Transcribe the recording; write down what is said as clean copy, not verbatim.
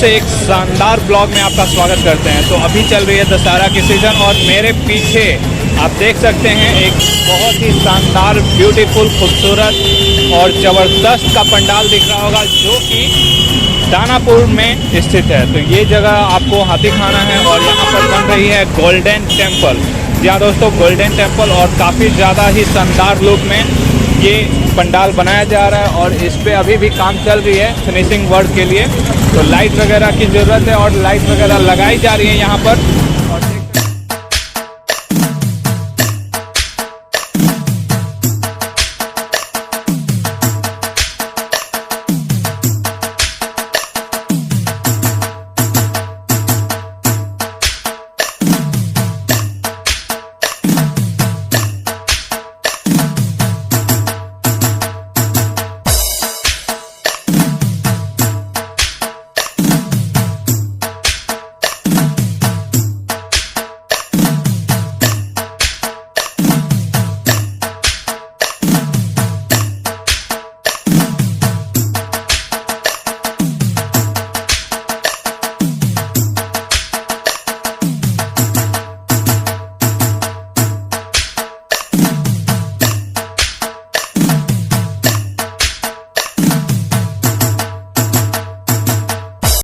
से एक शानदार ब्लॉग में आपका स्वागत करते हैं। तो अभी चल रही है दशहरा की सीज़न और मेरे पीछे आप देख सकते हैं एक बहुत ही शानदार ब्यूटीफुल खूबसूरत और ज़बरदस्त का पंडाल दिख रहा होगा जो कि दानापुर में स्थित है। तो ये जगह आपको हाथी खाना है और यहाँ पर बन रही है गोल्डन टेम्पल। जी हाँ दोस्तों, गोल्डन टेम्पल और काफ़ी ज़्यादा ही शानदार लुक में ये पंडाल बनाया जा रहा है और इस पे अभी भी काम चल रही है फिनिशिंग वर्क के लिए। तो लाइट वगैरह की ज़रूरत है और लाइट वगैरह लगाई जा रही है यहाँ पर।